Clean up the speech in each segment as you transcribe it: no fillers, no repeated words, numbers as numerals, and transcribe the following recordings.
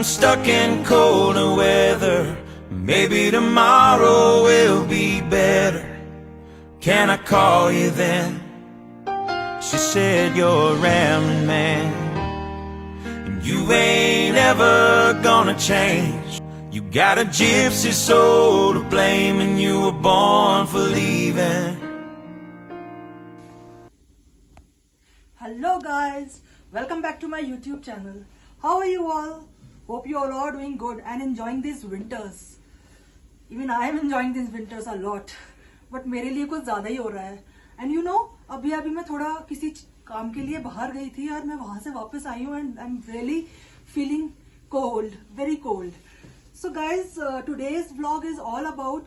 stuck in colder weather. Maybe tomorrow will be better. Can I call you then? She said, you're a rambling man, and you ain't ever gonna change. You got a gypsy soul to blame, and you were born for leaving. Hello guys, welcome back to my YouTube channel. How are you all? Hope you all are doing good and enjoying these winters. Even I am enjoying these winters a lot. But मेरे लिए कुछ ज़्यादा ही हो रहा है. And you know, अभी मैं थोड़ा किसी काम के लिए बाहर गई थी और मैं वहाँ से वापस आई हूँ and I'm really feeling cold, very cold. So guys, today's vlog is all about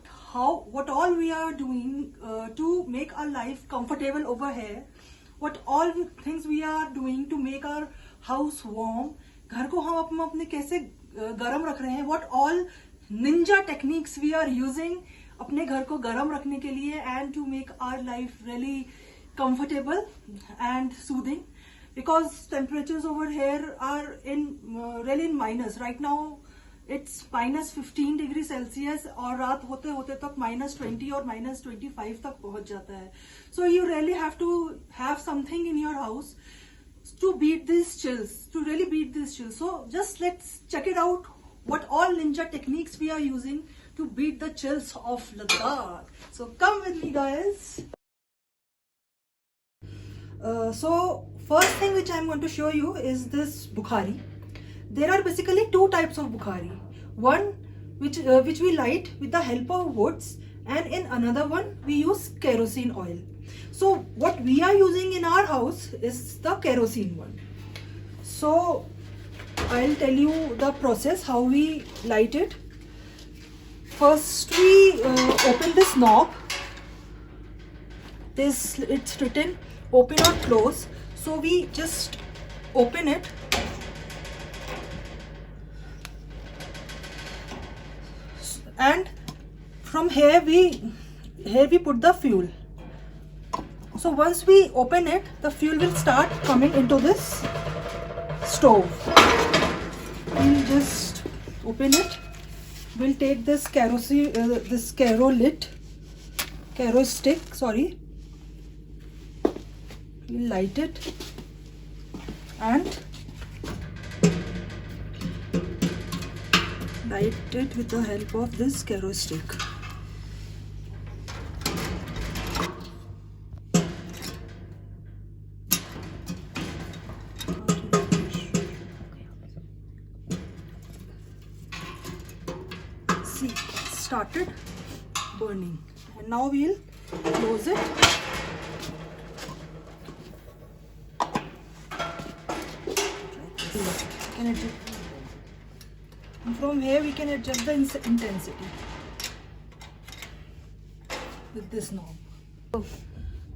what all we are doing to make our life comfortable over here. What all things we are doing to make our house warm. घर को हम अपने कैसे गर्म रख रहे हैं. What all ninja techniques we are using अपने घर को गर्म रखने के लिए and to make our life really comfortable and soothing. Because temperatures over here are really in minus. Right now it's minus 15 degree Celsius और रात होते होते तक minus 20 और minus 25 तक पहुंच जाता है. So you really have to have something in your house to beat these chills, to really beat these chills. So just let's check it out, what all ninja techniques we are using to beat the chills of Ladakh. So come with me guys. So first thing which I'm going to show you is this Bukhari. There are basically two types of Bukhari. One which we light with the help of woods, and in another one we use kerosene oil. So what we are using in our house is the kerosene one. So I'll tell you the process how we light it. First we open this knob. It's written open or close. So we just open it. And from here we put the fuel. So once we open it, the fuel will start coming into this stove. We'll just open it. We'll take this kerosene, this kero stick. Sorry. We'll light it and light it with the help of this kero stick. See, it started burning, and now we'll close it. And from here we can adjust the intensity with this knob.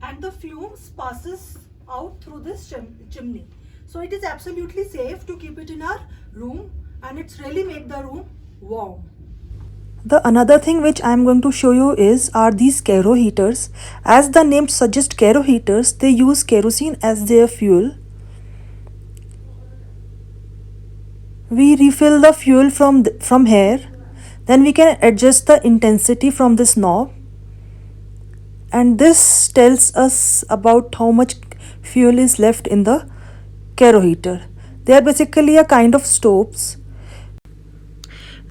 And the fumes passes out through this chimney. So it is absolutely safe to keep it in our room, and it's really make the room warm. The another thing which I am going to show you are these kero heaters. As the name suggests, kero heaters, they use kerosene as their fuel. We refill the fuel from here. Then we can adjust the intensity from this knob. And this tells us about how much fuel is left in the kero heater. They are basically a kind of stoves.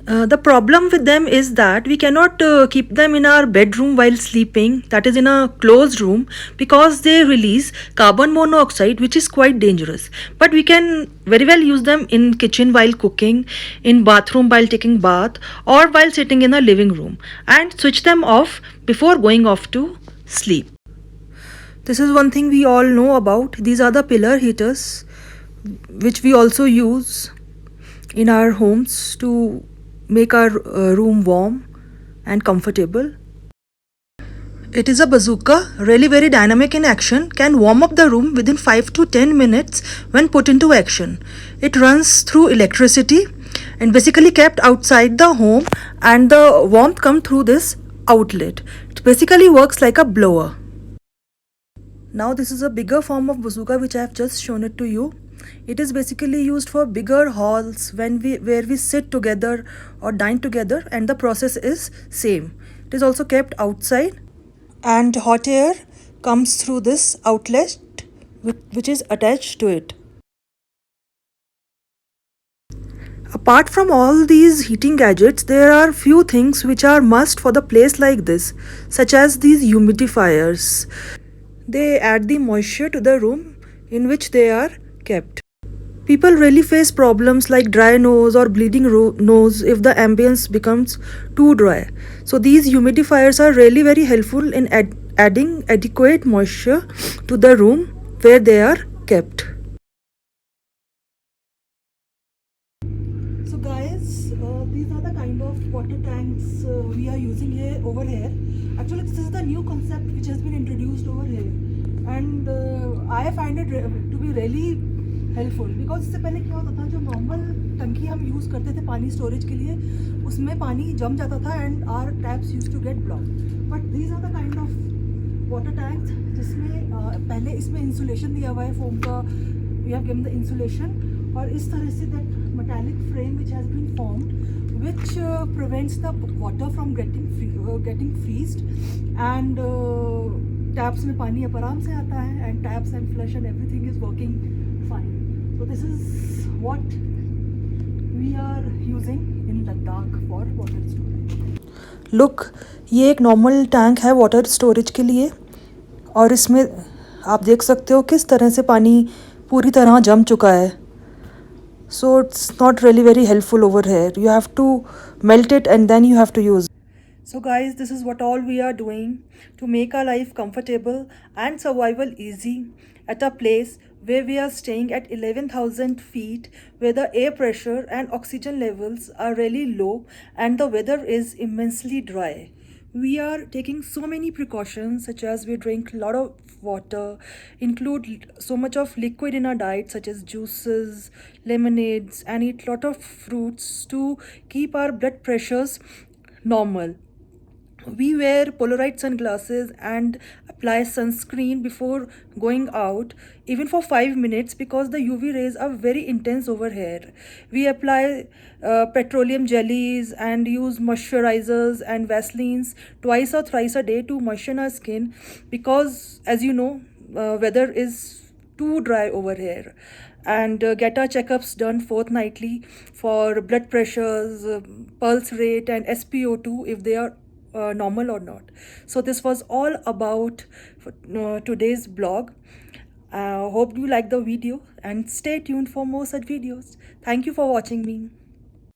The problem with them is that we cannot keep them in our bedroom while sleeping, that is in a closed room, because they release carbon monoxide, which is quite dangerous. But we can very well use them in kitchen while cooking, in bathroom while taking bath, or while sitting in a living room, and switch them off before going off to sleep. This is one thing we all know about. These are the pillar heaters which we also use in our homes to make our room warm and comfortable. It is a bazooka, really very dynamic in action, can warm up the room within 5 to 10 minutes when put into action. It runs through electricity and basically kept outside the home, and the warmth comes through this outlet. It basically works like a blower. Now this is a bigger form of bazooka which I have just shown it to you. It is basically used for bigger halls when where we sit together or dine together, and the process is same. It is also kept outside, and hot air comes through this outlet which is attached to it. Apart from all these heating gadgets, there are few things which are must for the place like this, such as these humidifiers. They add the moisture to the room in which they are kept. People really face problems like dry nose or bleeding nose if the ambience becomes too dry. So these humidifiers are really very helpful in adding adequate moisture to the room where they are kept. So guys, these are the kind of water tanks we are using here over here. Actually, this is the new concept which has been introduced over here, and I find it to be really helpful because इससे पहले क्या होता था, जो normal टंकी हम use करते थे पानी स्टोरेज के लिए, उसमें पानी जम जाता था and our taps use to get block. But these are the kind of water tanks जिसमें पहले इसमें इंसुलेशन दिया हुआ है फोम का. We have given the insulation, और इस तरह से that metallic frame which has been formed which prevents the water from getting freezed, and taps में पानी अब आराम से आता है, and taps and flush and everything is working fine. So this is what we are using in Ladakh for water storage. Look, ये एक normal tank है वाटर स्टोरेज के लिए, और इसमें आप देख सकते हो किस तरह से पानी पूरी तरह जम चुका है. So it's not really very helpful over here. You have to melt it and then you have to use. So guys, this is what all we are doing to make our life comfortable and survival easy at a place where we are staying at 11,000 feet, where the air pressure and oxygen levels are really low and the weather is immensely dry. We are taking so many precautions, such as we drink a lot of water, include so much of liquid in our diet, such as juices, lemonades, and eat lot of fruits to keep our blood pressures normal. We wear polarized sunglasses and apply sunscreen before going out, even for 5 minutes, because the UV rays are very intense over here. We apply petroleum jellies and use moisturizers and Vaselines twice or thrice a day to moisten our skin, because as you know, weather is too dry over here. And get our checkups done fortnightly for blood pressures, pulse rate, and SpO2 if they are normal or not. So this was all about today's blog. Hope you like the video and stay tuned for more such videos. Thank you for watching me.